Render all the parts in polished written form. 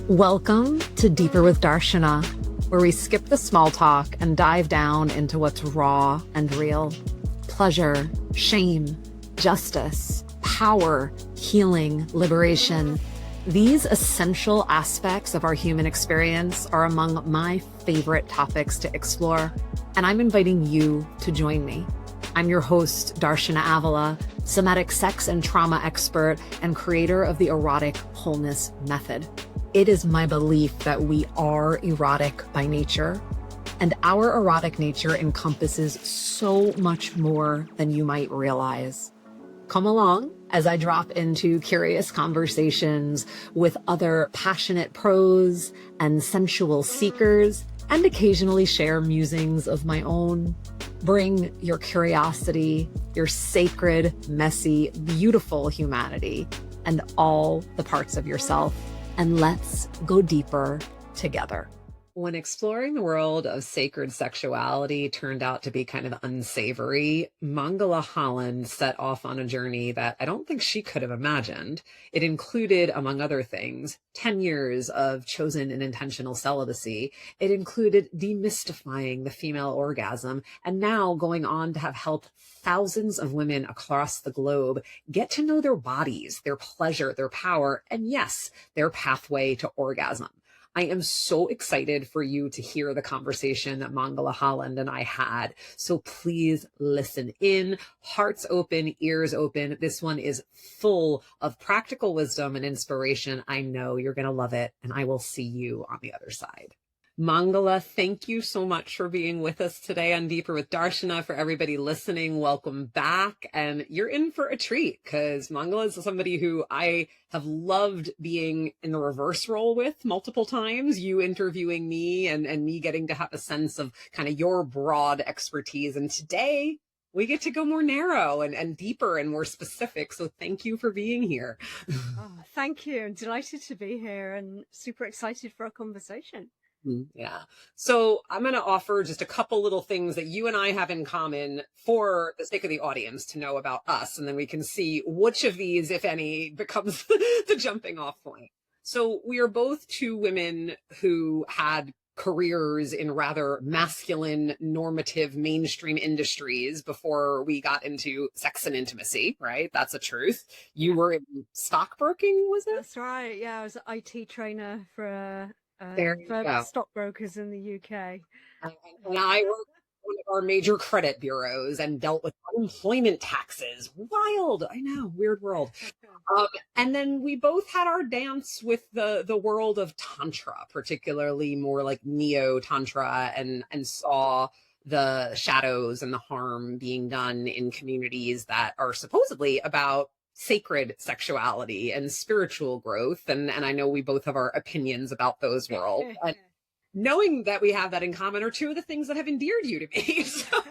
Welcome to Deeper with Darshana, where we skip the small talk and dive down into what's raw and real. Pleasure, shame, justice, power, healing, liberation. These essential aspects of our human experience are among my favorite topics to explore, and I'm inviting you to join me. I'm your host, Darshana Avila, somatic sex and trauma expert and creator of the Erotic Wholeness Method. It is my belief that we are erotic by nature, and our erotic nature encompasses so much more than you might realize. Come along as I drop into curious conversations with other passionate pros and sensual seekers, and occasionally share musings of my own. Bring your curiosity, your sacred, messy, beautiful humanity, and all the parts of yourself. And let's go deeper together. When exploring the world of sacred sexuality turned out to be kind of unsavory, Mangala Holland set off on a journey that I don't think she could have imagined. It included, among other things, 10 years of chosen and intentional celibacy. It included demystifying the female orgasm, and now going on to have helped thousands of women across the globe get to know their bodies, their pleasure, their power, and yes, their pathway to orgasm. I am so excited for you to hear the conversation that Mangala Holland and I had. So please listen in, hearts open, ears open. This one is full of practical wisdom and inspiration. I know you're going to love it, and I will see you on the other side. Mangala, thank you so much for being with us today on Deeper with Darshana. For everybody listening, welcome back. And you're in for a treat because Mangala is somebody who I have loved being in the reverse role with multiple times, you interviewing me and me getting to have a sense of kind of your broad expertise. And today we get to go more narrow and deeper and more specific. So thank you for being here. Oh, thank you. I'm delighted to be here and super excited for our conversation. Yeah. So I'm going to offer just a couple little things that you and I have in common for the sake of the audience to know about us. And then we can see which of these, if any, becomes the jumping off point. So we are both two women who had careers in rather masculine, normative, mainstream industries before we got into sex and intimacy, right? That's a truth. You were in stockbroking, was it? That's right. Yeah, I was an IT trainer for Go. stockbrokers in the UK. And I worked at one of our major credit bureaus and dealt with unemployment taxes. Wild. I know. Weird world. And then we both had our dance with the world of Tantra, particularly more like neo-tantra, and saw the shadows and the harm being done in communities that are supposedly about sacred sexuality and spiritual growth. And I know we both have our opinions about those worlds. And knowing that we have that in common are two of the things that have endeared you to me. So.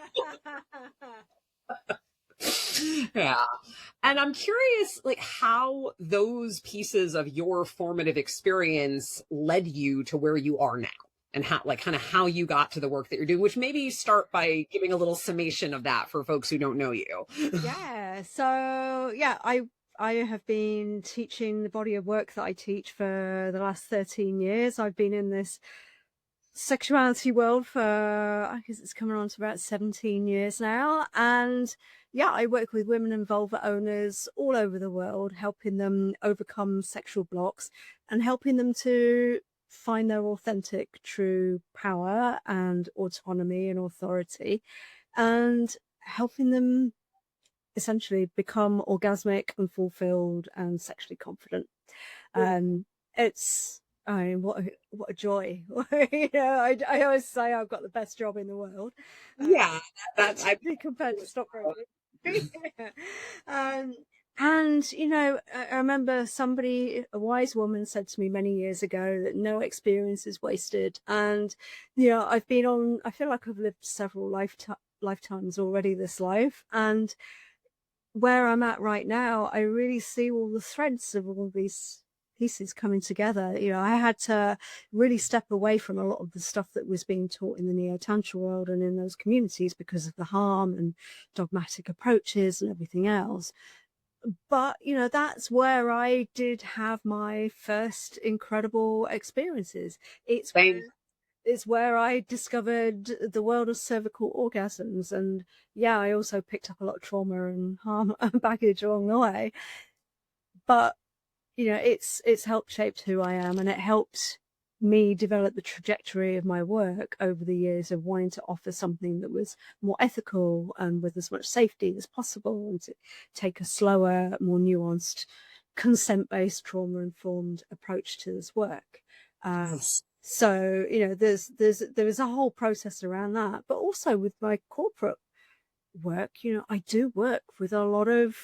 Yeah. And I'm curious, like, how those pieces of your formative experience led you to where you are now, and how, like, kind of how you got to the work that you're doing, which maybe start by giving a little summation of that for folks who don't know you. Yeah. So, yeah, I have been teaching the body of work that I teach for the last 13 years. I've been in this sexuality world for, I guess it's coming on to about 17 years now. And yeah, I work with women and vulva owners all over the world, helping them overcome sexual blocks and helping them to find their authentic, true power and autonomy and authority, and helping them essentially become orgasmic and fulfilled and sexually confident. It's, I mean, what a joy. You know, I always say I've got the best job in the world. Yeah, that's I be compared to stockbroking. And, you know, I remember a wise woman said to me many years ago that no experience is wasted. And, you know, I feel like I've lived several lifetimes already this life. And where I'm at right now, I really see all the threads of all these pieces coming together. You know, I had to really step away from a lot of the stuff that was being taught in the neo-tantra world and in those communities because of the harm and dogmatic approaches and everything else. But, you know, that's where I did have my first incredible experiences. It's where, Same. it's where I discovered the world of cervical orgasms. And yeah, I also picked up a lot of trauma and harm and baggage along the way. But, you know, it's helped shape who I am, and it helped me develop the trajectory of my work over the years of wanting to offer something that was more ethical and with as much safety as possible, and to take a slower, more nuanced, consent-based, trauma-informed approach to this work. Yes. So, you know, there is a whole process around that, but also with my corporate work, you know, I do work with a lot of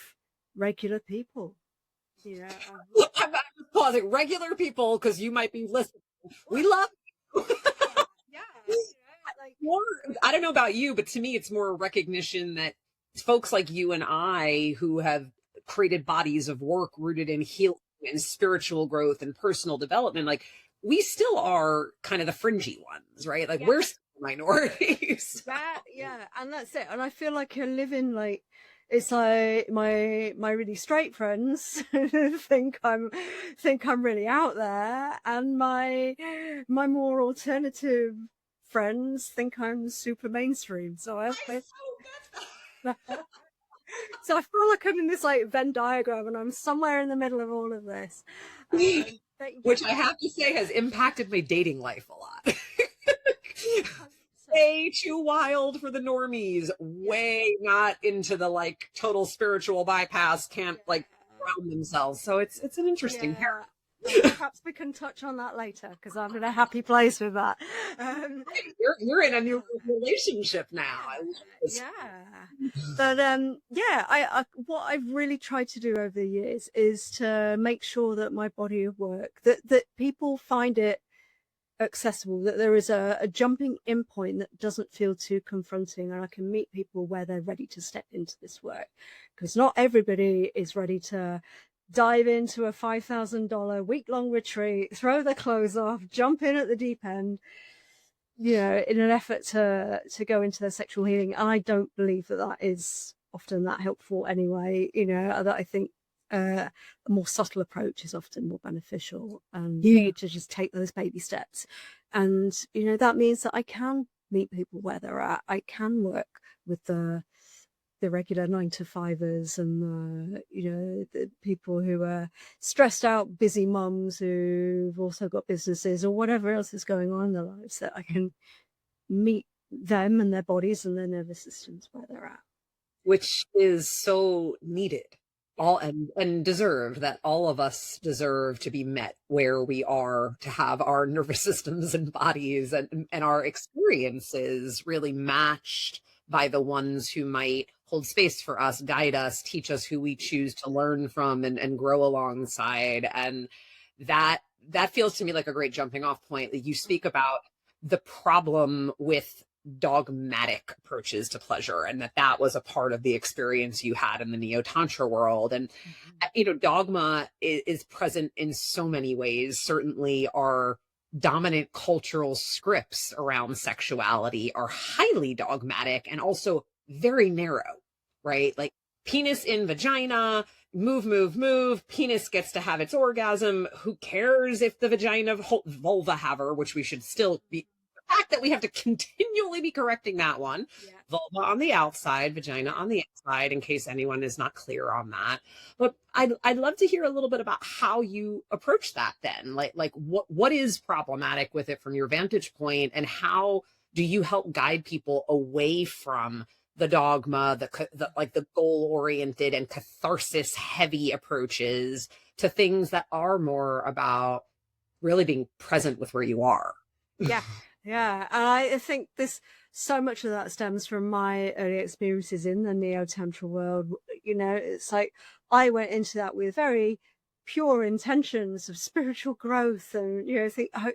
regular people. You know, I'm just pausing. Regular people, because you might be listening. We love you. yeah, you know, like, More, I don't know about you, but to me, it's more a recognition that folks like you and I who have created bodies of work rooted in healing and spiritual growth and personal development, like we still are kind of the fringy ones, right? Like yeah, we're still minorities. that, yeah, and that's it. And I feel like I live in like, it's like my really straight friends think I'm really out there, and my more alternative friends think I'm super mainstream. So I feel, so I feel like I'm in this like Venn diagram, and I'm somewhere in the middle of all of this. But yeah, Which I have to say has impacted my dating life a lot. Way too wild for the normies, way not into the like total spiritual bypass, can't like ground themselves. So it's an interesting pair. Perhaps we can touch on that later, because I'm in a happy place with that. You're in a new relationship now. I love this. Yeah, but yeah, I what I've really tried to do over the years is to make sure that my body of work, that people find it accessible, that there is a jumping in point that doesn't feel too confronting, and I can meet people where they're ready to step into this work, because not everybody is ready to dive into a $5,000 week-long retreat, throw their clothes off, jump in at the deep end, you know, in an effort to go into their sexual healing. And I don't believe that that is often that helpful anyway. You know, that I think a more subtle approach is often more beneficial, and you need to just take those baby steps. And, you know, that means that I can meet people where they're at. I can work with the regular 9 to 5ers, and you know, the people who are stressed out, busy mums who've also got businesses or whatever else is going on in their lives, that I can meet them and their bodies and their nervous systems where they're at. Which is so needed. All and deserved, that all of us deserve to be met where we are, to have our nervous systems and bodies and our experiences really matched by the ones who might hold space for us, guide us, teach us who we choose to learn from and grow alongside. And that feels to me like a great jumping off point. You speak about the problem with dogmatic approaches to pleasure, and that was a part of the experience you had in the neo-tantra world. And you know, dogma is present in so many ways. Certainly our dominant cultural scripts around sexuality are highly dogmatic and also very narrow, right? Like penis in vagina, move, move, move, penis gets to have its orgasm. Who cares if the vagina vulva haver, which we should still be, the fact that we have to continually be correcting that one. Yeah. Vulva on the outside, vagina on the inside, in case anyone is not clear on that. But I'd love to hear a little bit about how you approach that then. Like what is problematic with it from your vantage point, and how do you help guide people away from the dogma, the like the goal-oriented and catharsis-heavy approaches to things that are more about really being present with where you are? Yeah. Yeah, and I think so much of that stems from my early experiences in the neo-tantra world. You know, it's like I went into that with very pure intentions of spiritual growth, and, you know,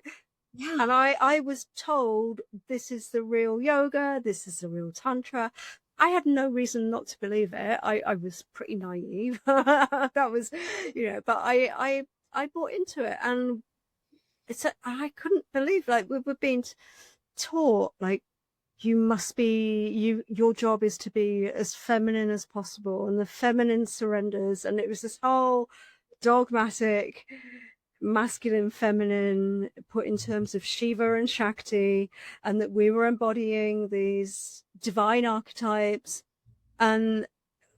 Yeah. and I was told this is the real yoga, this is the real tantra. I had no reason not to believe it. I was pretty naive. That was, you know, but I bought into it, and I couldn't believe, like, we were being taught, like, you must be, your job is to be as feminine as possible, and the feminine surrenders. And it was this whole dogmatic masculine, feminine, put in terms of Shiva and Shakti, and that we were embodying these divine archetypes. And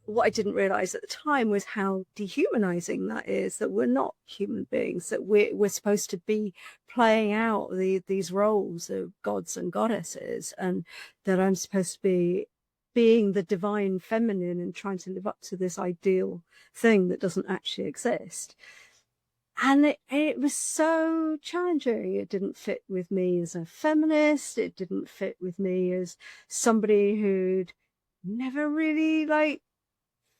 what I didn't realize at the time was how dehumanizing that is, that we're not human beings, that we're supposed to be playing out these roles of gods and goddesses, and that I'm supposed to be being the divine feminine and trying to live up to this ideal thing that doesn't actually exist. And it was so challenging. It didn't fit with me as a feminist. It didn't fit with me as somebody who'd never really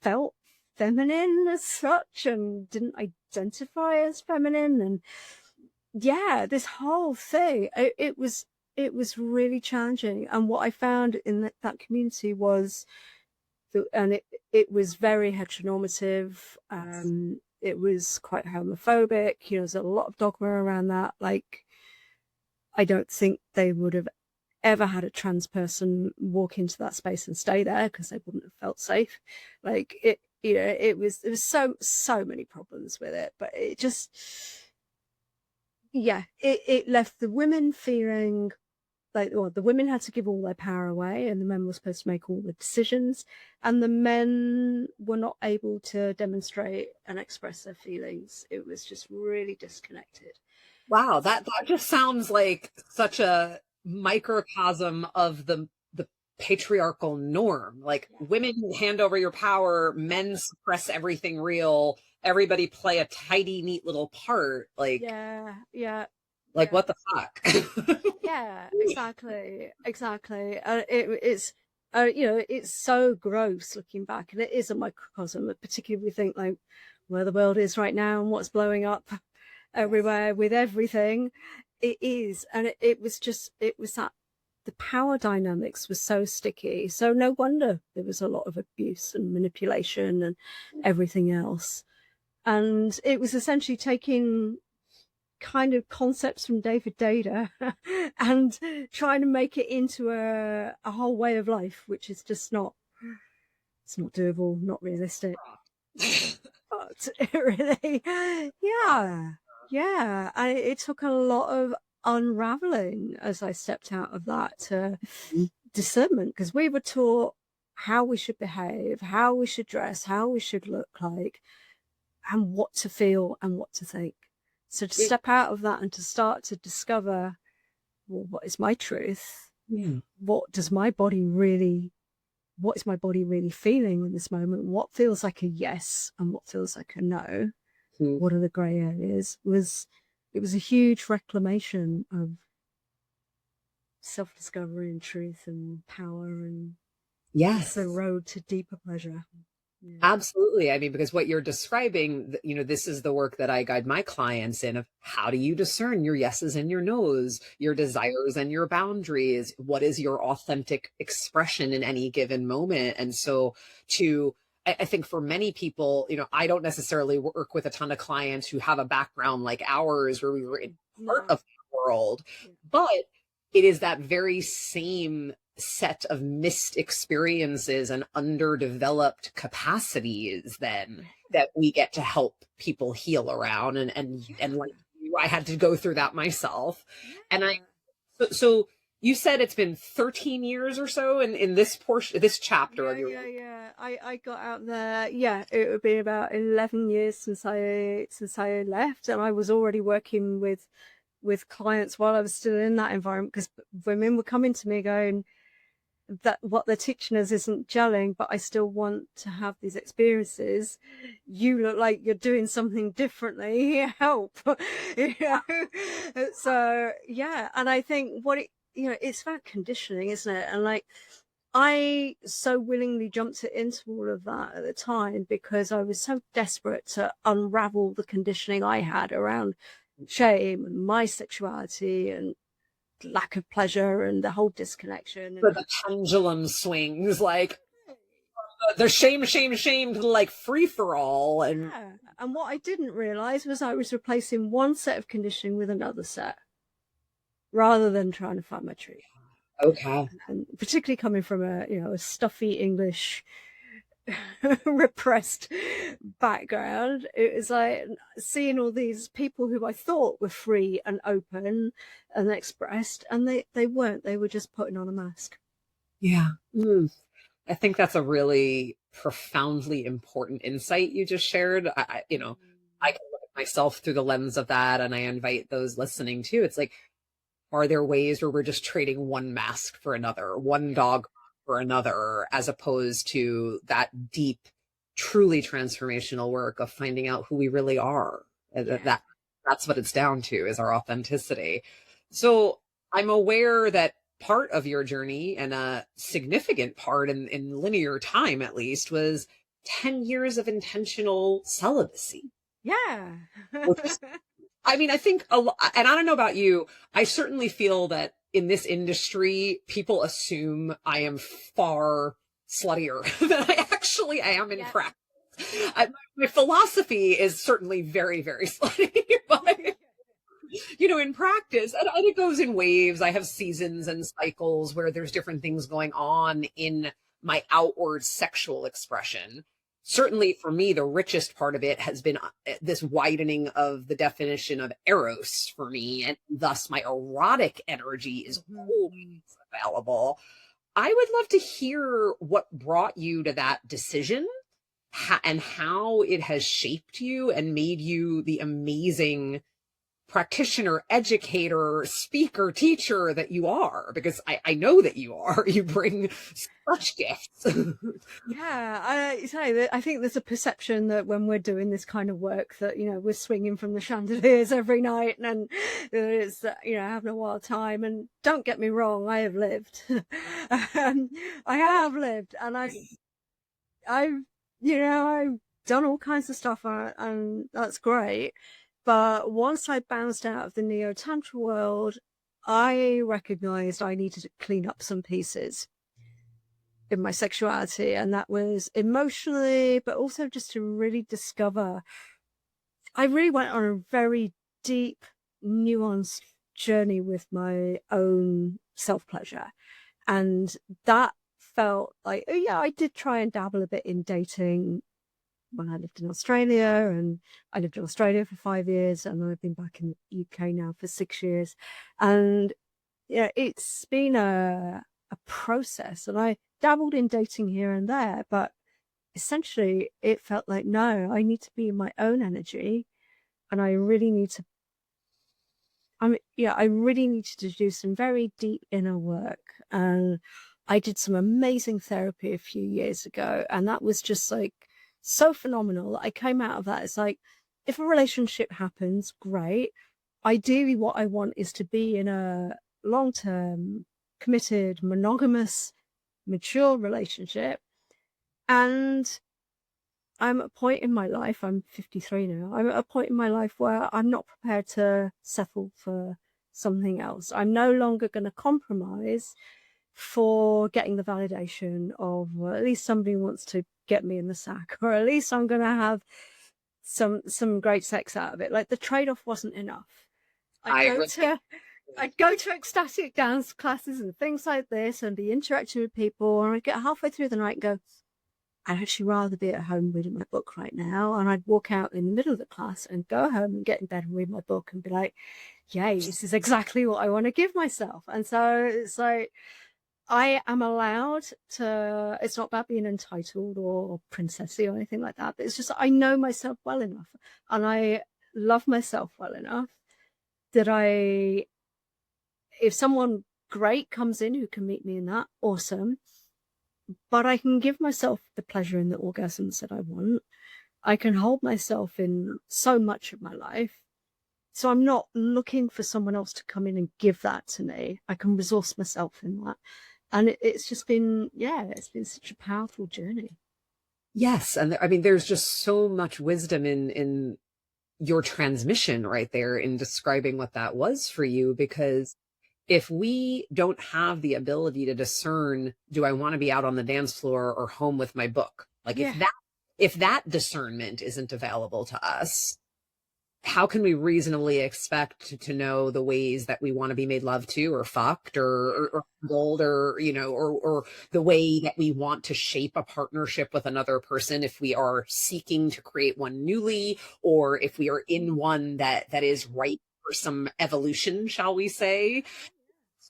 felt feminine as such and didn't identify as feminine. And yeah, this whole thing, it was really challenging. And what I found in that community was it was very heteronormative. It was quite homophobic. There's a lot of dogma around that. I don't think they would have ever had a trans person walk into that space and stay there because they wouldn't have felt safe. There was so many problems with it, but it just, it left the women feeling the women had to give all their power away, and the men were supposed to make all the decisions, and the men were not able to demonstrate and express their feelings. It was just really disconnected. Wow, that just sounds like such a microcosm of the patriarchal norm. Women hand over your power, men suppress everything real, everybody play a tidy, neat little part. Yeah. What the fuck? Yeah, exactly. It's it's so gross looking back, and it is a microcosm, particularly we think where the world is right now and what's blowing up everywhere with everything. It is, and it was that the power dynamics were so sticky. So no wonder there was a lot of abuse and manipulation and everything else. And it was essentially taking kind of concepts from David Data and trying to make it into a whole way of life, which is just not doable, not realistic. But it really, yeah. It took a lot of unraveling as I stepped out of that discernment, because we were taught how we should behave, how we should dress, how we should look like, and what to feel and what to think. So to step out of that and to start to discover, well, what is my truth? Yeah. What is my body really feeling in this moment? What feels like a yes and what feels like a no? What are the grey areas? It was a huge reclamation of self-discovery and truth and power, and yes, the road to deeper pleasure. Yeah. Absolutely. I mean, because what you're describing, this is the work that I guide my clients in, of how do you discern your yeses and your nos, your desires and your boundaries? What is your authentic expression in any given moment? And so I think for many people, I don't necessarily work with a ton of clients who have a background like ours where we were in part of the world, but it is that very same set of missed experiences and underdeveloped capacities then that we get to help people heal around. And like I had to go through that myself. And so you said it's been 13 years or so in this portion, this chapter of your life. I got out there. Yeah, it would be about 11 years since I left, and I was already working with clients while I was still in that environment, because women were coming to me going that what they're teaching us isn't gelling, but I still want to have these experiences. You look like you're doing something differently. Help. So yeah, and I think it's about conditioning, isn't it? And I so willingly jumped into all of that at the time because I was so desperate to unravel the conditioning I had around shame and my sexuality and lack of pleasure and the whole disconnection. So the pendulum swings, there's shame to free for all. And what I didn't realize was I was replacing one set of conditioning with another set rather than trying to find my truth. Okay. And particularly coming from a stuffy English repressed background, it was like seeing all these people who I thought were free and open and expressed, and they weren't. They were just putting on a mask. Yeah. I think that's a really profoundly important insight you just shared. I can look at myself through the lens of that, and I invite those listening too. It's like, are there ways where we're just trading one mask for another, one dog for another, as opposed to that deep, truly transformational work of finding out who we really are? That's what it's down to, is our authenticity. So I'm aware that part of your journey, and a significant part in linear time at least, was 10 years of intentional celibacy. Yeah. Which is, I mean, I think and I don't know about you, I certainly feel that in this industry, people assume I am far sluttier than I actually am in practice. My philosophy is certainly very, very slutty, but in practice, and it goes in waves. I have seasons and cycles where there's different things going on in my outward sexual expression. Certainly for me, the richest part of it has been this widening of the definition of eros for me, and thus my erotic energy is always available. I would love to hear what brought you to that decision, and how it has shaped you and made you the amazing practitioner, educator, speaker, teacher that you are, because I know that you are. You bring such gifts. Yeah, I think there's a perception that when we're doing this kind of work that, we're swinging from the chandeliers every night, and it's, having a wild time. And don't get me wrong, I have lived. I have lived, and I've done all kinds of stuff, and that's great. But once I bounced out of the neo-tantra world, I recognized I needed to clean up some pieces in my sexuality, and that was emotionally, but also just to really discover. I really went on a very deep, nuanced journey with my own self-pleasure, and that felt like, oh yeah, I did try and dabble a bit in dating when I lived in Australia, and I lived in Australia for 5 years, and I've been back in the UK now for 6 years. And it's been a process, and I dabbled in dating here and there, but essentially it felt like, no, I need to be in my own energy, and I really need to do some very deep inner work. And I did some amazing therapy a few years ago, and that was just like so phenomenal. I came out of that. It's like, if a relationship happens, great. Ideally, what I want is to be in a long-term, committed, monogamous, mature relationship. And I'm at a point in my life, I'm 53 now, I'm at a point in my life where I'm not prepared to settle for something else. I'm no longer going to compromise for getting the validation of, well, at least somebody wants to get me in the sack, or at least I'm going to have some great sex out of it. Like, the trade-off wasn't enough. I'd go to ecstatic dance classes and things like this and be interacting with people, and I'd get halfway through the night and go, I'd actually rather be at home reading my book right now. And I'd walk out in the middle of the class and go home and get in bed and read my book and be like, yay, this is exactly what I want to give myself. And so it's like, I am allowed to, it's not about being entitled or princessy or anything like that, but it's just, I know myself well enough, and I love myself well enough that if someone great comes in who can meet me in that, awesome. But I can give myself the pleasure in the orgasms that I want. I can hold myself in so much of my life. So I'm not looking for someone else to come in and give that to me. I can resource myself in that. And it's just been, it's been such a powerful journey. Yes. And I mean, there's just so much wisdom in your transmission right there in describing what that was for you, because if we don't have the ability to discern, do I want to be out on the dance floor or home with my book? Like, if that discernment isn't available to us, how can we reasonably expect to know the ways that we want to be made love to or fucked or gold or, you know, or the way that we want to shape a partnership with another person if we are seeking to create one newly, or if we are in one that is ripe for some evolution, shall we say?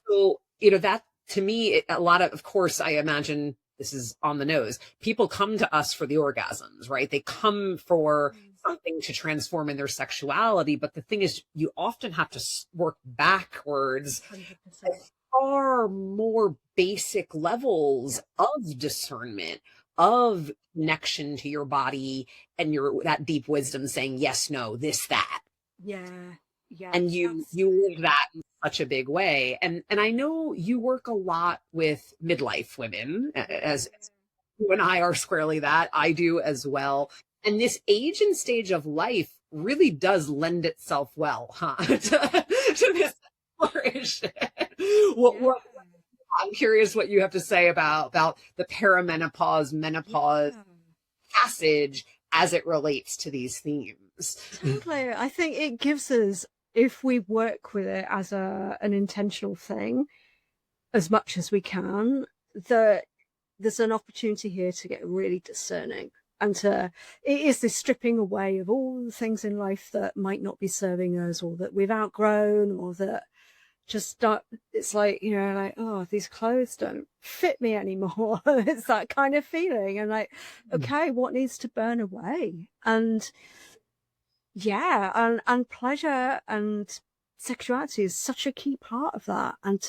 So, you know, that to me, a lot of course, I imagine this is on the nose. People come to us for the orgasms, right? They come for something to transform in their sexuality. But the thing is, you often have to work backwards 100%. at far more basic levels of discernment, of connection to your body and your that deep wisdom saying yes, no, this, that. Yeah. Yeah. And you live that in such a big way. And I know you work a lot with midlife women, as you and I are squarely that. I do as well. And this age and stage of life really does lend itself well, huh, to this exploration. I'm curious what you have to say about the perimenopause, menopause passage as it relates to these themes. Totally. I think it gives us, if we work with it as an intentional thing, as much as we can, that there's an opportunity here to get really discerning. And it is this stripping away of all the things in life that might not be serving us, or that we've outgrown, or that just don't, it's like, you know, like, oh, these clothes don't fit me anymore. It's that kind of feeling. And like, okay, what needs to burn away? And yeah, and pleasure and sexuality is such a key part of that. And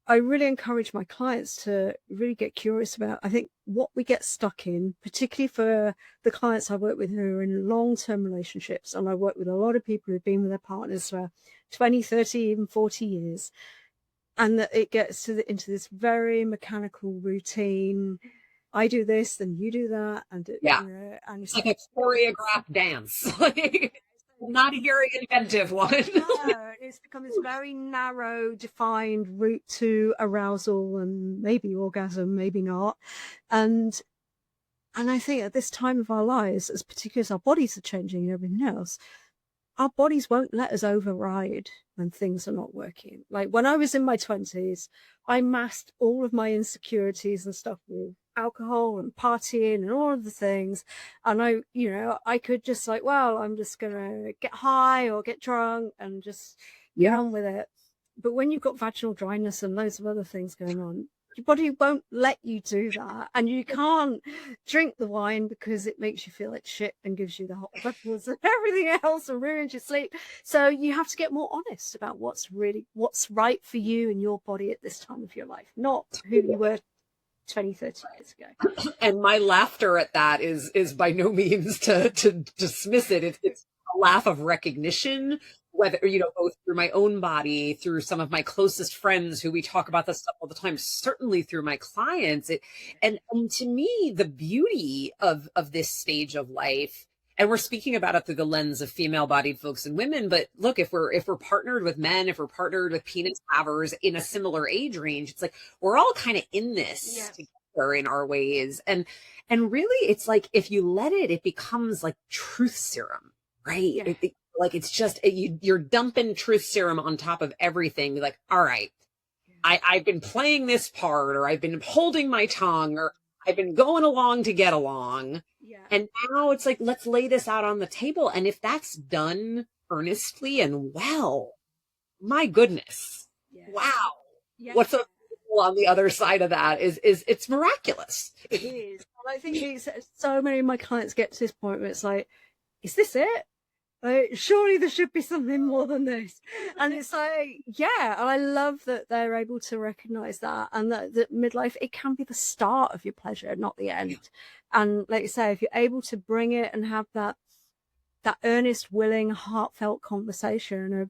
I really encourage my clients to really get curious about, I think, what we get stuck in, particularly for the clients I work with who are in long-term relationships. And I work with a lot of people who've been with their partners for 20, 30, even 40 years. And that it gets into this very mechanical routine. I do this, then you do that. And you know, and it's like a choreographed dance. Not a very inventive one. No, it's become this very narrow, defined route to arousal and maybe orgasm, maybe not. And I think at this time of our lives, as particularly as our bodies are changing and everything else, our bodies won't let us override when things are not working. Like when I was in my 20s, I masked all of my insecurities and stuff with alcohol and partying and all of the things. And I could just like, well, I'm just going to get high or get drunk and just get on with it. But when you've got vaginal dryness and loads of other things going on, your body won't let you do that. And you can't drink the wine because it makes you feel like shit and gives you the hot flutters and everything else and ruins your sleep. So you have to get more honest about what's right for you and your body at this time of your life, not who you were 20, 30 years ago. And my laughter at that is by no means to dismiss it. It's a laugh of recognition, whether, you know, both through my own body, through some of my closest friends who we talk about this stuff all the time, certainly through my clients. And to me, the beauty of this stage of life, and we're speaking about it through the lens of female-bodied folks and women, but look, if we're partnered with men, if we're partnered with penis havers in a similar age range, it's like we're all kind of in this together in our ways. And really, it's like if you let it, it becomes like truth serum, right? Yeah. Like it's just you're dumping truth serum on top of everything. Like, all right, I've been playing this part, or I've been holding my tongue, or I've been going along to get along. Yeah. And now it's like, let's lay this out on the table. And if that's done earnestly and well, my goodness, wow. Yeah. What's on the other side of that is it's miraculous. It is. And I think so many of my clients get to this point where it's like, is this it? Like, surely there should be something more than this. And it's like, yeah. And I love that they're able to recognize that, and that midlife, it can be the start of your pleasure, not the end. Yeah. And like you say, if you're able to bring it and have that earnest, willing, heartfelt conversation of,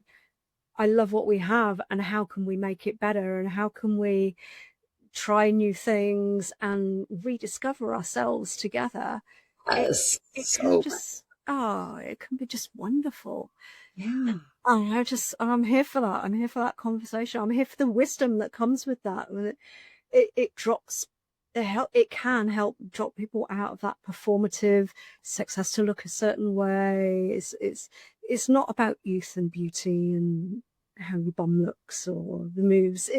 I love what we have and how can we make it better, and how can we try new things and rediscover ourselves together. Yes. It can just, it can be just wonderful. Yeah. I'm here for that. I'm here for that conversation. I'm here for the wisdom that comes with that. It drops it can help drop people out of that performative sex has to look a certain way. It's not about youth and beauty and how your bum looks or the moves.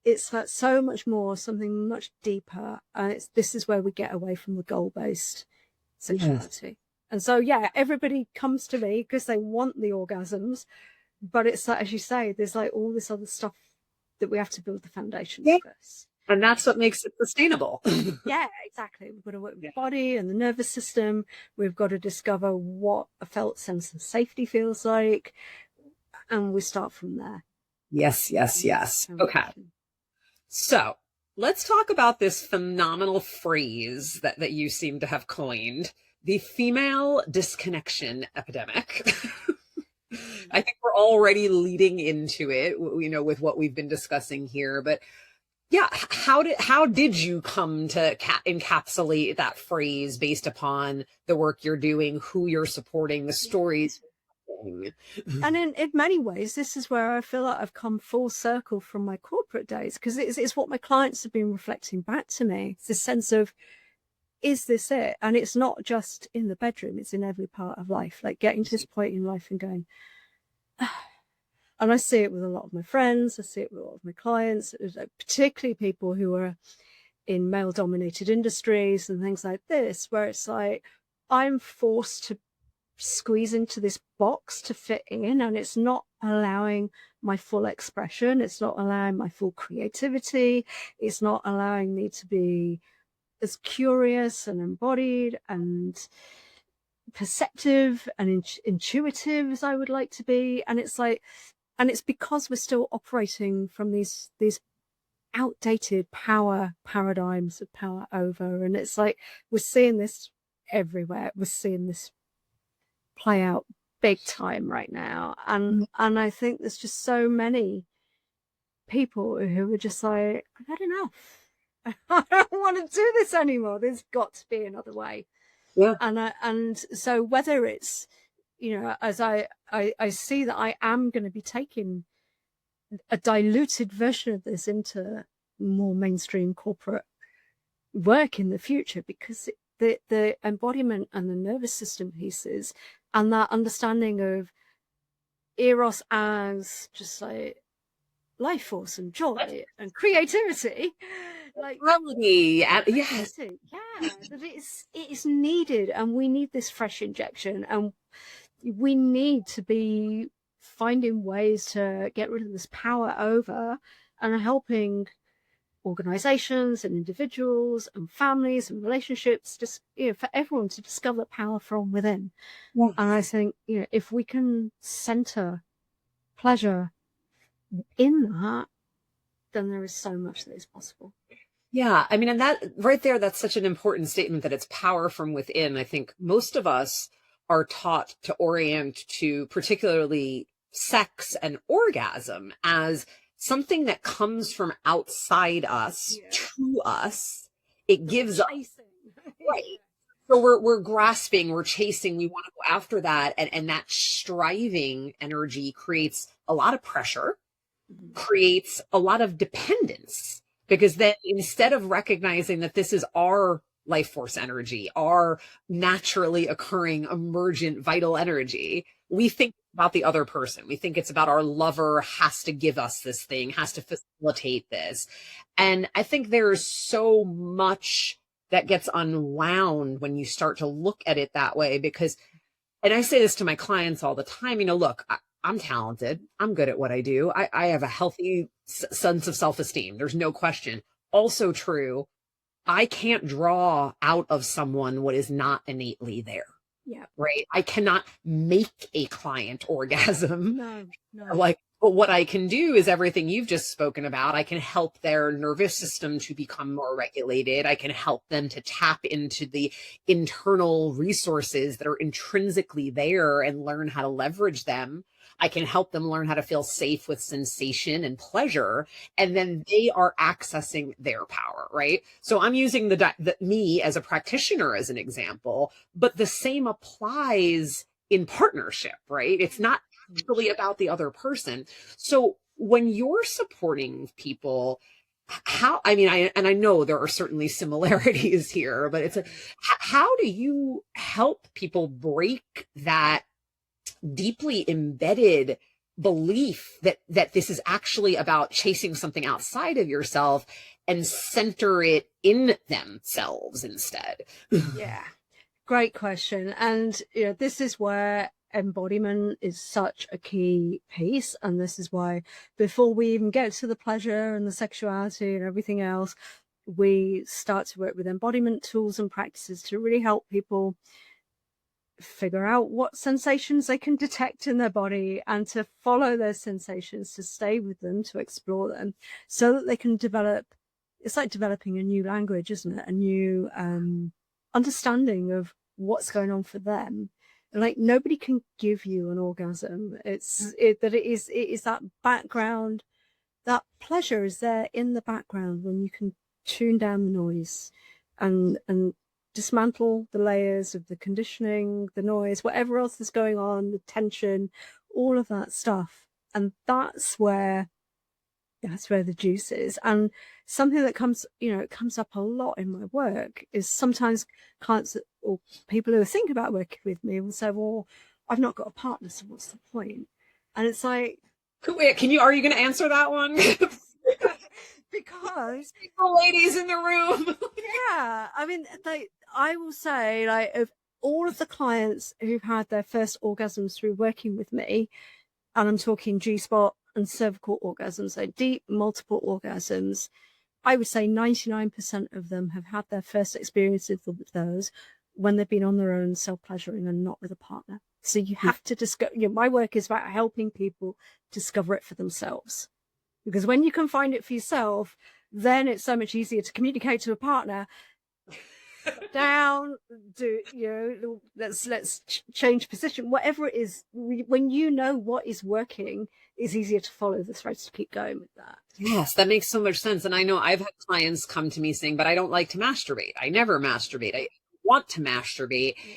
It's like so much more, something much deeper. And this is where we get away from the goal-based sexuality. Yes. And so, yeah, everybody comes to me because they want the orgasms, but it's like, as you say, there's like all this other stuff that we have to build the foundations first. And that's what makes it sustainable. Yeah, exactly. We've got to work with the body and the nervous system. We've got to discover what a felt sense of safety feels like. And we start from there. Yes, yes, yes. Okay. So let's talk about this phenomenal phrase that you seem to have coined, the female disconnection epidemic. I think we're already leading into it, you know, with what we've been discussing here, but yeah, how did you come to encapsulate that phrase based upon the work you're doing, who you're supporting, the stories? And in many ways, this is where I feel like I've come full circle from my corporate days, because it's what my clients have been reflecting back to me. It's this sense of, is this it? And it's not just in the bedroom, it's in every part of life, like getting to this point in life and going, and I see it with a lot of my friends, I see it with a lot of my clients, particularly people who are in male-dominated industries and things like this, where it's like, I'm forced to squeeze into this box to fit in, and it's not allowing my full expression, it's not allowing my full creativity, it's not allowing me to be as curious and embodied and perceptive and intuitive as I would like to be. And it's like, and it's because we're still operating from these outdated power paradigms of power over, and it's like we're seeing this everywhere. We're seeing this play out big time right now, and I think there's just so many people who are just like, I've had enough. I don't want to do this anymore. There's got to be another way. Yeah. And so whether it's, you know, as I see that I am going to be taking a diluted version of this into more mainstream corporate work in the future, because the embodiment and the nervous system pieces and that understanding of eros as just like life force and joy and creativity, like reality. Yes, yeah, that it is needed, and we need this fresh injection, and we need to be finding ways to get rid of this power over and helping organizations and individuals and families and relationships, just, you know, for everyone to discover power from within. Yes. And I think, you know, if we can center pleasure in that, then there is so much that is possible. Yeah, I mean, and that right there, that's such an important statement, that it's power from within. I think most of us are taught to orient to particularly sex and orgasm as something that comes from outside us to us. It gives us, right. So we're grasping, we're chasing, we want to go after that. And that striving energy creates a lot of pressure, creates a lot of dependence, because then instead of recognizing that this is our life force energy, our naturally occurring emergent vital energy, we think about the other person. We think it's about our lover has to give us this thing, has to facilitate this. And I think there's so much that gets unwound when you start to look at it that way, because, and I say this to my clients all the time, you know, look, I'm talented. I'm good at what I do. I have a healthy sense of self-esteem. There's no question. Also true, I can't draw out of someone what is not innately there. Yeah. Right. I cannot make a client orgasm. No. Like, but what I can do is everything you've just spoken about. I can help their nervous system to become more regulated. I can help them to tap into the internal resources that are intrinsically there and learn how to leverage them. I can help them learn how to feel safe with sensation and pleasure. And then they are accessing their power, right? So I'm using the me as a practitioner as an example, but the same applies in partnership, right? It's not really about the other person. So when you're supporting people, how, I mean, I know there are certainly similarities here, but it's how do you help people break that deeply embedded belief that this is actually about chasing something outside of yourself and center it in themselves instead? Yeah, great question. And this is where embodiment is such a key piece. And this is why before we even get to the pleasure and the sexuality and everything else, we start to work with embodiment tools and practices to really help people figure out what sensations they can detect in their body and to follow those sensations, to stay with them, to explore them, so that they can develop. It's like developing a new language, isn't it? A new understanding of what's going on for them. Like nobody can give you an orgasm. It is that background, that pleasure is there in the background when you can tune down the noise and dismantle the layers of the conditioning, the noise, whatever else is going on, the tension, all of that stuff. And that's where the juice is. And something that comes, it comes up a lot in my work is sometimes clients or people who are thinking about working with me will say, well, I've not got a partner, so what's the point? And it's like, wait, are you going to answer that one? Because the ladies in the room. Yeah, I mean, I will say, like, of all of the clients who've had their first orgasms through working with me, and I'm talking G-spot and cervical orgasms, so deep, multiple orgasms, I would say 99% of them have had their first experiences with those when they've been on their own self-pleasuring and not with a partner. So you have to discover, my work is about helping people discover it for themselves. Because when you can find it for yourself, then it's so much easier to communicate to a partner. Down, let's change position, whatever it is. When you know what is working, it's easier to follow the threads to keep going with that. Yes, that makes so much sense. And I know I've had clients come to me saying, but I don't like to masturbate. I never masturbate. I want to masturbate. Yeah.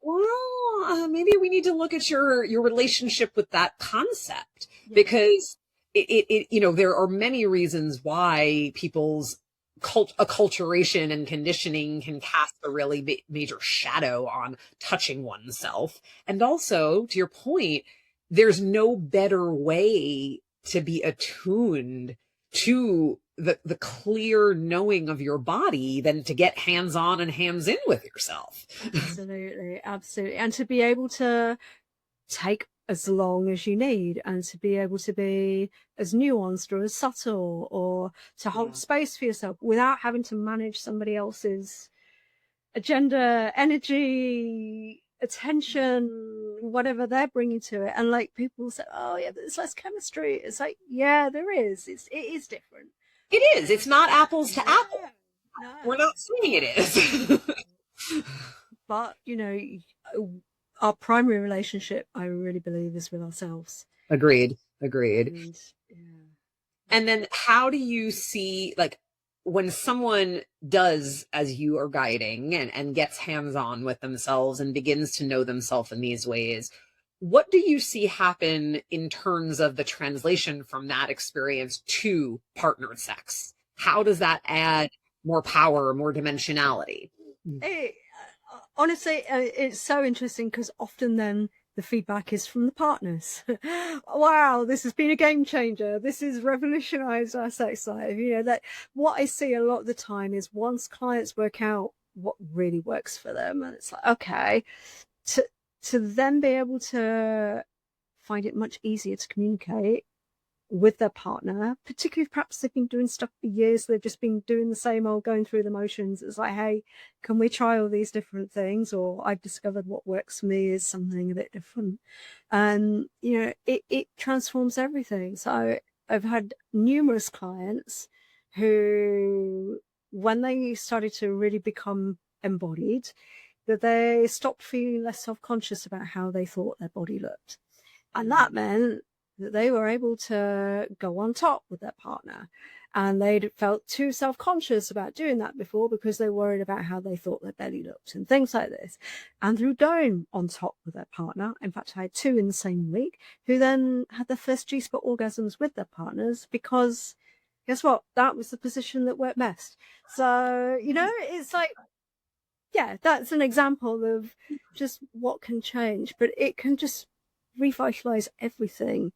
Well, maybe we need to look at your relationship with that concept, because it there are many reasons why people's acculturation and conditioning can cast a really major shadow on touching oneself. And also, to your point, there's no better way to be attuned to the clear knowing of your body than to get hands on and hands in with yourself. Absolutely. And to be able to take as long as you need, and to be able to be as nuanced or as subtle, or to hold space for yourself without having to manage somebody else's agenda, energy, attention, whatever they're bringing to it. And like people say, oh yeah, there's less chemistry. It's like, yeah, there is. It is different. It is. It's not apples to apple. No. We're not saying it is. But, our primary relationship, I really believe, is with ourselves. Agreed. And then how do you see, like, when someone does, as you are guiding, and gets hands-on with themselves and begins to know themselves in these ways, what do you see happen in terms of the translation from that experience to partnered sex? How does that add more power, more dimensionality? Honestly, it's so interesting, because often then the feedback is from the partners. Wow, this has been a game changer. This has revolutionized our sex life. That what I see a lot of the time is once clients work out what really works for them, and it's like, okay, to then be able to find it much easier to communicate with their partner, particularly if perhaps they've been doing stuff for years, they've just been doing the same old, going through the motions. It's like, hey, can we try all these different things? Or I've discovered what works for me is something a bit different. And, it transforms everything. So I've had numerous clients who, when they started to really become embodied, that they stopped feeling less self-conscious about how they thought their body looked. And that meant that they were able to go on top with their partner, and they'd felt too self-conscious about doing that before because they worried about how they thought their belly looked and things like this. And through going on top with their partner, in fact, I had 2 in the same week who then had their first G-spot orgasms with their partners, because guess what? That was the position that worked best. So, you know, it's like, yeah, that's an example of just what can change, but it can just revitalize everything.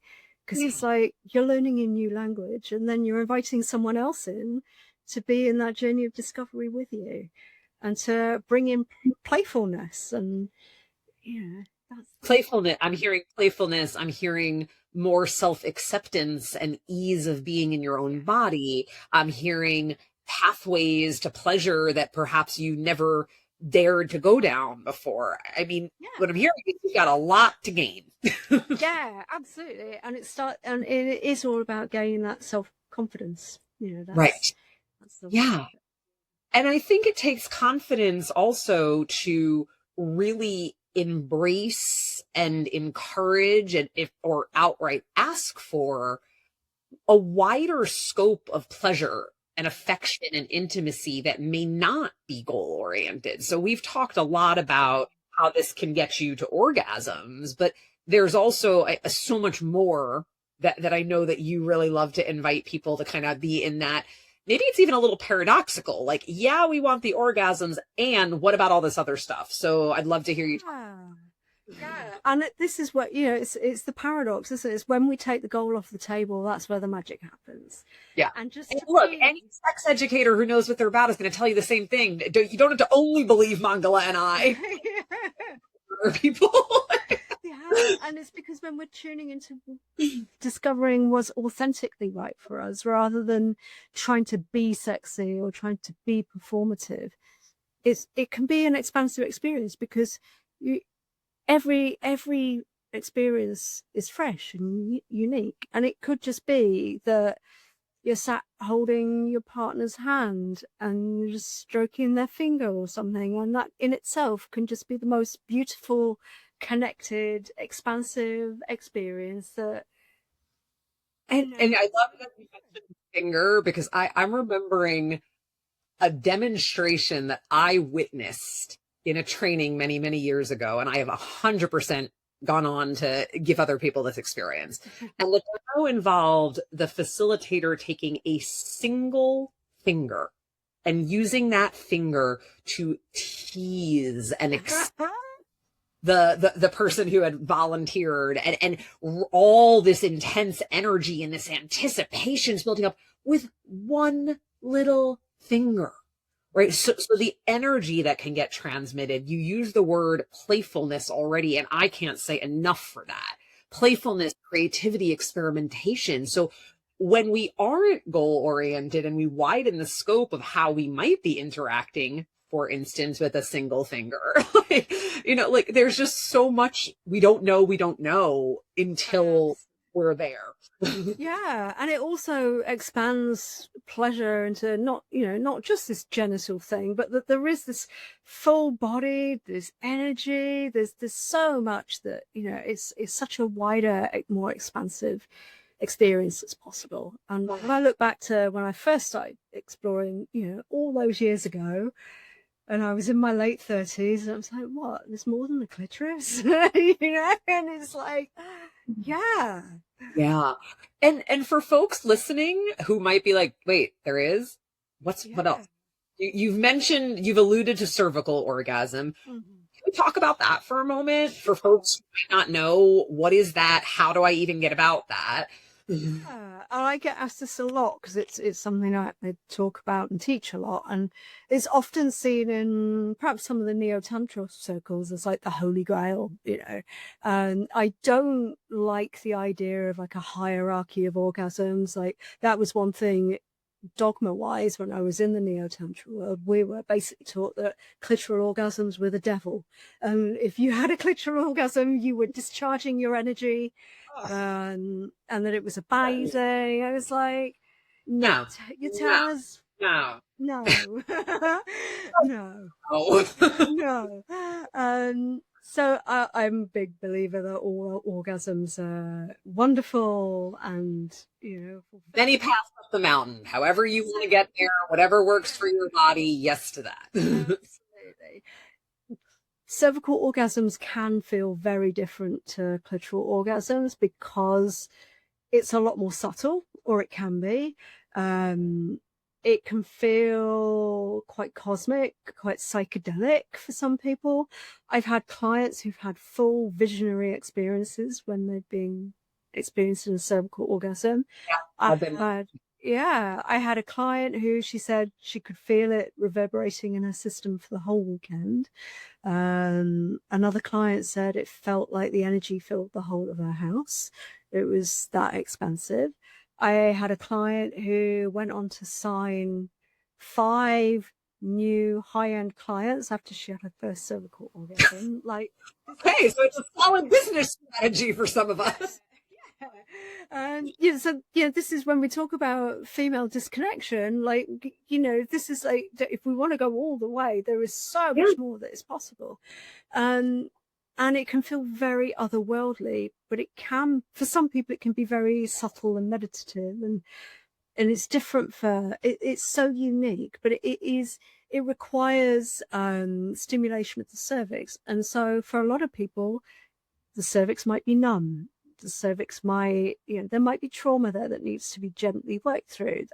Because it's like you're learning a new language and then you're inviting someone else in to be in that journey of discovery with you and to bring in playfulness and, you know, that's Playfulness. I'm hearing playfulness. I'm hearing more self-acceptance and ease of being in your own body. I'm hearing pathways to pleasure that perhaps you never dared to go down before. I mean, what I'm hearing is you've got a lot to gain. yeah, absolutely. And it is all about gaining that self-confidence. You know, Right. that's the Yeah. And I think it takes confidence also to really embrace and encourage and if or outright ask for a wider scope of pleasure and affection and intimacy that may not be goal oriented. So we've talked a lot about how this can get you to orgasms, but there's also so much more that I know that you really love to invite people to kind of be in that. Maybe it's even a little paradoxical. Like, yeah, we want the orgasms, and what about all this other stuff? So I'd love to hear you. Yeah, and this is what, you know, it's the paradox, isn't it? It's when we take the goal off the table, that's where the magic happens. Yeah. And just and look, any sex educator who knows what they're about is going to tell you the same thing. You don't have to only believe Mangala and I. Other people. Yeah, and it's because when we're tuning into discovering what's authentically right for us, rather than trying to be sexy or trying to be performative, it can be an expansive experience because every experience is fresh and unique, and it could just be that you're sat holding your partner's hand and you're just stroking their finger or something, and that in itself can just be the most beautiful, connected, expansive experience that. And I love that you mentioned finger because I'm remembering a demonstration that I witnessed in a training many, many years ago, and I have 100% gone on to give other people this experience. And the demo involved the facilitator taking a single finger and using that finger to tease and the person who had volunteered and all this intense energy and this anticipation is building up with one little finger. Right. So the energy that can get transmitted, you use the word playfulness already, and I can't say enough for that. Playfulness, creativity, experimentation. So when we aren't goal oriented and we widen the scope of how we might be interacting, for instance, with a single finger, like there's just so much we don't know until we're there. Yeah, and it also expands pleasure into not just this genital thing, but that there is this full body, this energy, there's so much that, it's such a wider, more expansive experience that's possible. And when I look back to when I first started exploring, all those years ago, and I was in my late 30s, and I was like, what? There's more than the clitoris? And it's like, yeah. Yeah. And for folks listening who might be like, wait, there is? What else? You've alluded to cervical orgasm. Mm-hmm. Can we talk about that for a moment? For folks who might not know, what is that? How do I even get about that? Yeah, and I get asked this a lot because it's something I talk about and teach a lot, and it's often seen in perhaps some of the neo-tantra circles as like the holy grail, and I don't like the idea of like a hierarchy of orgasms. Like that was one thing dogma wise when I was in the neo-tantra world. We were basically taught that clitoral orgasms were the devil, and if you had a clitoral orgasm you were discharging your energy, and that it was a bad day. I was like, no, you tell us no so I'm a big believer that all orgasms are wonderful, and many paths up the mountain. However you want to get there, whatever works for your body, yes to that. Absolutely. Cervical orgasms can feel very different to clitoral orgasms because it's a lot more subtle, or it can be. It can feel quite cosmic, quite psychedelic for some people. I've had clients who've had full visionary experiences when they've been experiencing a cervical orgasm. I've been I had a client who she said she could feel it reverberating in her system for the whole weekend. Another client said it felt like the energy filled the whole of her house. It was that expansive. I had a client who went on to sign 5 new high-end clients after she had her first cervical orgasm. Like, okay, so it's a solid business strategy for some of us. And this is when we talk about female disconnection. Like, this is like, if we want to go all the way, there is so much more that is possible. And it can feel very otherworldly, but it can, for some people, it can be very subtle and meditative, and it's different it's so unique, but it requires stimulation with the cervix. And so for a lot of people, the cervix might be numb. The cervix might, there might be trauma there that needs to be gently worked through.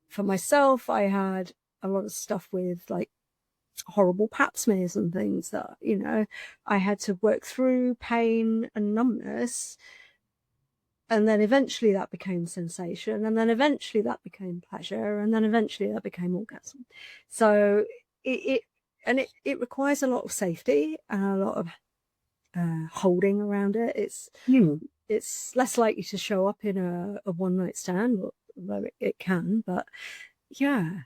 For myself, I had a lot of stuff with like horrible pap smears and things that, I had to work through pain and numbness. And then eventually that became sensation. And then eventually that became pleasure. And then eventually that became orgasm. So it requires a lot of safety and a lot of holding around it. It's less likely to show up in a one-night stand, although it can. But yeah.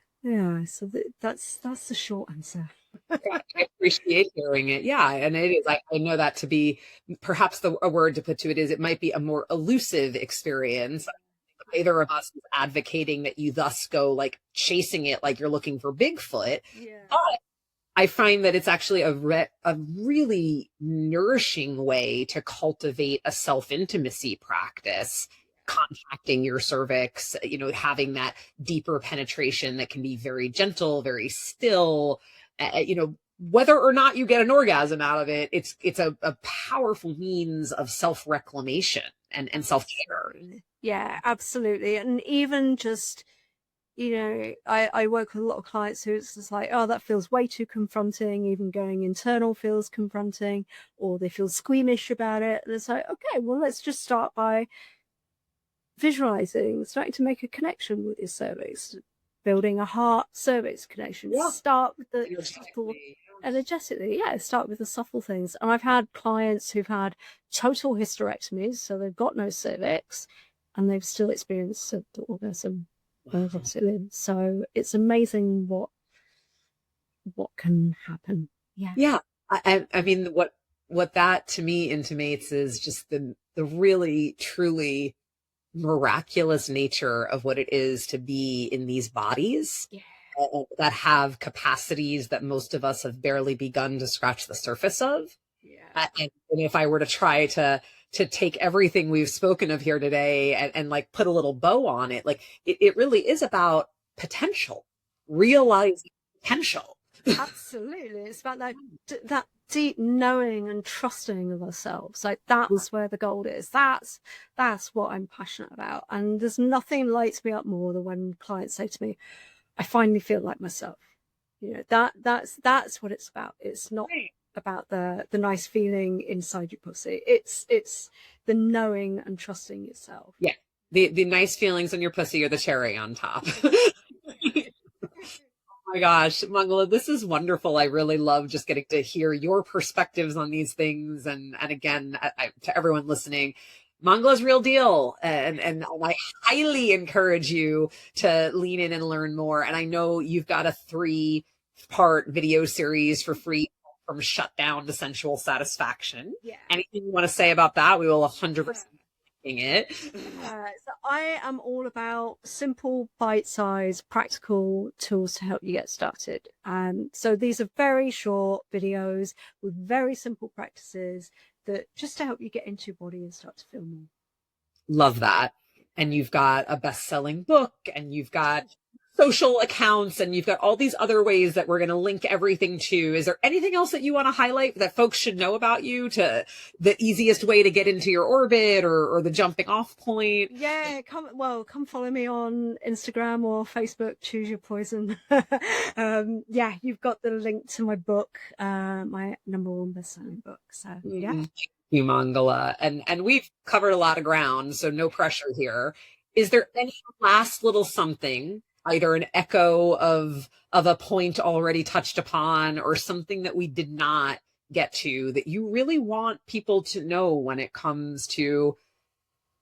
So that's the short answer. I appreciate hearing it. Yeah, and it is. I know that to be perhaps a word to put to it is it might be a more elusive experience. Either of us is advocating that you thus go like chasing it like you're looking for Bigfoot. Yeah. But I find that it's actually a really nourishing way to cultivate a self-intimacy practice, contacting your cervix, having that deeper penetration that can be very gentle, very still, whether or not you get an orgasm out of it, it's a powerful means of self-reclamation and self-care. Yeah, absolutely. And even just, I work with a lot of clients who it's just like, oh, that feels way too confronting. Even going internal feels confronting, or they feel squeamish about it. And it's like, okay, well, let's just start by visualizing, starting to make a connection with your cervix, building a heart cervix connection. Yeah. Start with the subtle, energetically, start with the subtle things. And I've had clients who've had total hysterectomies, so they've got no cervix, and they've still experienced the orgasm. So it's amazing what can happen. Yeah. I mean, what that to me intimates is just the really truly miraculous nature of what it is to be in these bodies that have capacities that most of us have barely begun to scratch the surface of. And if I were to try to take everything we've spoken of here today and like put a little bow on it, like it really is about potential, realizing potential. Absolutely. It's about that deep knowing and trusting of ourselves. Like that's where the gold is. That's what I'm passionate about. And there's nothing lights me up more than when clients say to me, I finally feel like myself. That's what it's about. It's not about the nice feeling inside your pussy. It's the knowing and trusting yourself. Yeah. The nice feelings on your pussy are the cherry on top. Oh my gosh, Mangala, this is wonderful. I really love just getting to hear your perspectives on these things. And again, to everyone listening, Mangala's real deal. And I highly encourage you to lean in and learn more. And I know you've got a 3-part video series for free from Shutdown to Sensual Satisfaction. Yeah. Anything you want to say about that? We will 100% it. So I am all about simple, bite-sized, practical tools to help you get started. So these are very short videos with very simple practices that just to help you get into your body and start to feel more. Love that. And you've got a best-selling book, and you've got social accounts, and you've got all these other ways that we're going to link everything to. Is there anything else that you want to highlight that folks should know about you, to the easiest way to get into your orbit, or the jumping off point? Yeah, come follow me on Instagram or Facebook, Choose Your Poison. Yeah, you've got the link to my book, my #1 best-selling book. So yeah. Thank you, Mangala. And we've covered a lot of ground, so no pressure here. Is there any last little something, either an echo of a point already touched upon, or something that we did not get to, that you really want people to know when it comes to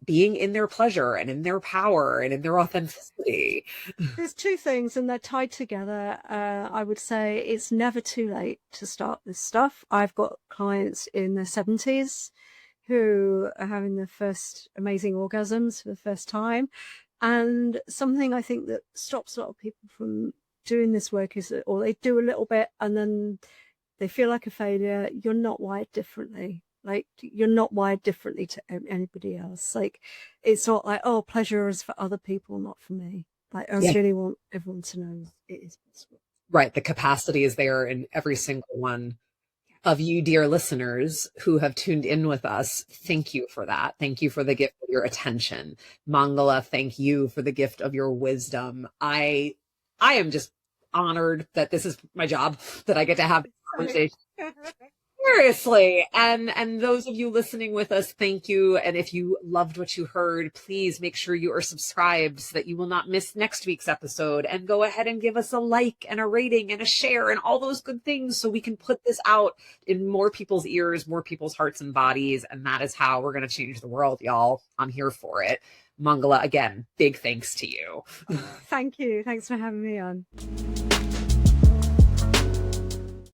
being in their pleasure and in their power and in their authenticity? There's two things, and they're tied together. I would say it's never too late to start this stuff. I've got clients in their 70s who are having their first amazing orgasms for the first time. And something I think that stops a lot of people from doing this work is that, or they do a little bit and then they feel like a failure. You're not wired differently. Like, you're not wired differently to anybody else. Like, it's not like, oh, pleasure is for other people, not for me. Like, I really want everyone to know it is possible. Right. The capacity is there in every single one of you, dear listeners, who have tuned in with us. Thank you for that. Thank you for the gift of your attention. Mangala, thank you for the gift of your wisdom. I am just honored that this is my job, that I get to have this conversation. Seriously. And those of you listening with us, thank you. And if you loved what you heard, please make sure you are subscribed so that you will not miss next week's episode, and go ahead and give us a like and a rating and a share and all those good things so we can put this out in more people's ears, more people's hearts and bodies. And that is how we're going to change the world, y'all. I'm here for it. Mangala, again, big thanks to you. Thank you. Thanks for having me on.